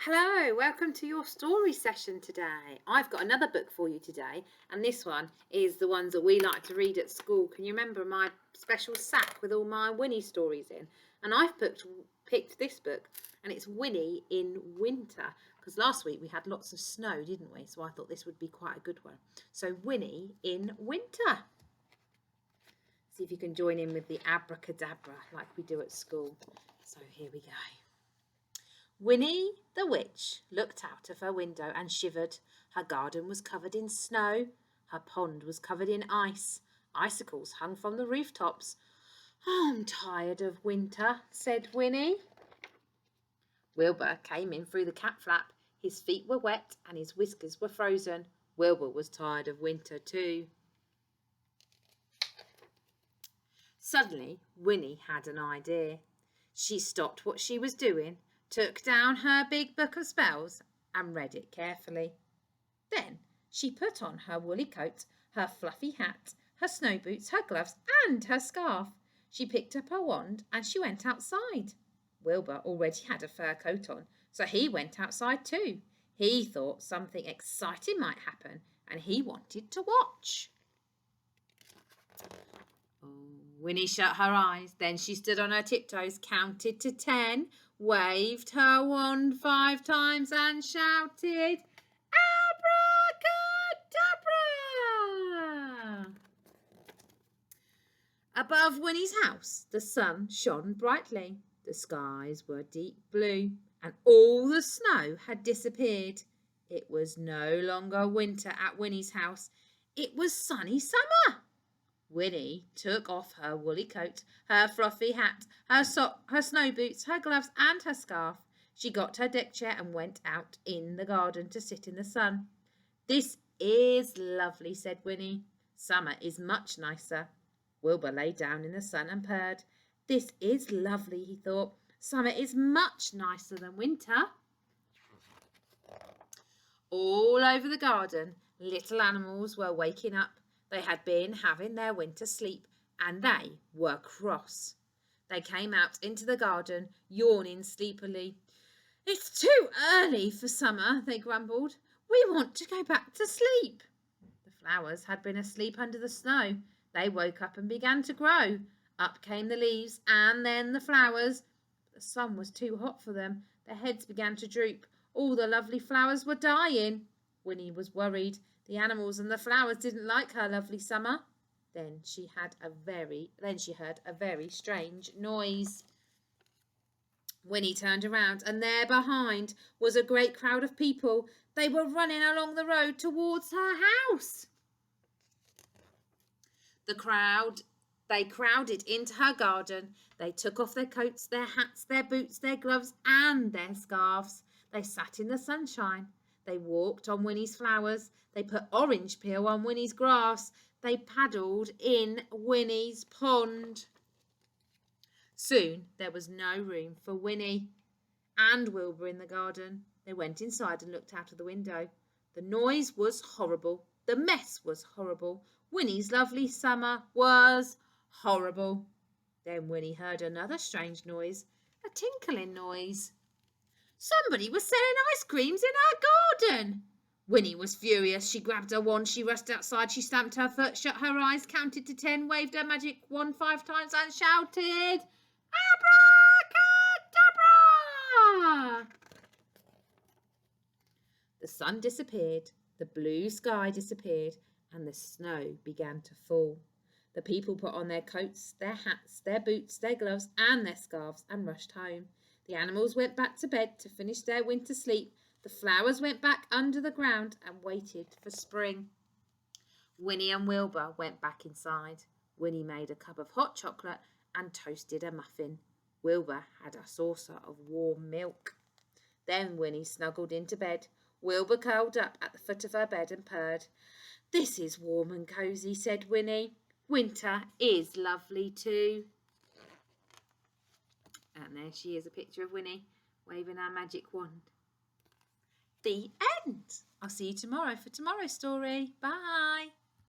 Hello, welcome to your story session today. I've got another book for you today, and this one is the ones that we like to read at school. Can you remember my special sack with all my Winnie stories in? And I've picked this book, and it's Winnie in Winter, because last week we had lots of snow, didn't we? So I thought this would be quite a good one. So Winnie in Winter. See if you can join in with the abracadabra like we do at school. So here we go. Winnie the witch looked out of her window and shivered. Her garden was covered in snow. Her pond was covered in ice. Icicles hung from the rooftops. I'm tired of winter, said Winnie. Wilbur came in through the cat flap. His feet were wet and his whiskers were frozen. Wilbur was tired of winter too. Suddenly, Winnie had an idea. She stopped what she was doing, took down her big book of spells and read it carefully. Then she put on her woolly coat, her fluffy hat, her snow boots, her gloves and her scarf. She picked up her wand and she went outside. Wilbur already had a fur coat on, so he went outside too. He thought something exciting might happen and he wanted to watch. Winnie shut her eyes. Then she stood on her tiptoes, counted to 10, waved her wand 5 times and shouted, Abracadabra! Above Winnie's house, the sun shone brightly. The skies were deep blue and all the snow had disappeared. It was no longer winter at Winnie's house. It was sunny summer. Winnie took off her woolly coat, her fluffy hat, her snow boots, her gloves and her scarf. She got her deck chair and went out in the garden to sit in the sun. This is lovely, said Winnie. Summer is much nicer. Wilbur lay down in the sun and purred. This is lovely, he thought. Summer is much nicer than winter. All over the garden, little animals were waking up. They had been having their winter sleep and they were cross. They came out into the garden, yawning sleepily. It's too early for summer, they grumbled. We want to go back to sleep. The flowers had been asleep under the snow. They woke up and began to grow. Up came the leaves and then the flowers. But the sun was too hot for them. Their heads began to droop. All the lovely flowers were dying. Winnie was worried. The animals and the flowers didn't like her lovely summer. Then she heard a very strange noise. Winnie turned around and there behind was a great crowd of people. They were running along the road towards her house. They crowded into her garden. They took off their coats, their hats, their boots, their gloves and their scarves. They sat in the sunshine. They walked on Winnie's flowers. They put orange peel on Winnie's grass. They paddled in Winnie's pond. Soon there was no room for Winnie and Wilbur in the garden. They went inside and looked out of the window. The noise was horrible. The mess was horrible. Winnie's lovely summer was horrible. Then Winnie heard another strange noise, a tinkling noise. Somebody was selling ice creams in her garden. Winnie was furious. She grabbed her wand. She rushed outside. She stamped her foot, shut her eyes, counted to 10, waved her magic wand 5 times and shouted, Abracadabra! The sun disappeared. The blue sky disappeared and the snow began to fall. The people put on their coats, their hats, their boots, their gloves and their scarves and rushed home. The animals went back to bed to finish their winter sleep. The flowers went back under the ground and waited for spring. Winnie and Wilbur went back inside. Winnie made a cup of hot chocolate and toasted a muffin. Wilbur had a saucer of warm milk. Then Winnie snuggled into bed. Wilbur curled up at the foot of her bed and purred. This is warm and cosy, said Winnie. Winter is lovely too. And there she is, a picture of Winnie waving her magic wand. The end. I'll see you tomorrow for tomorrow's story. Bye.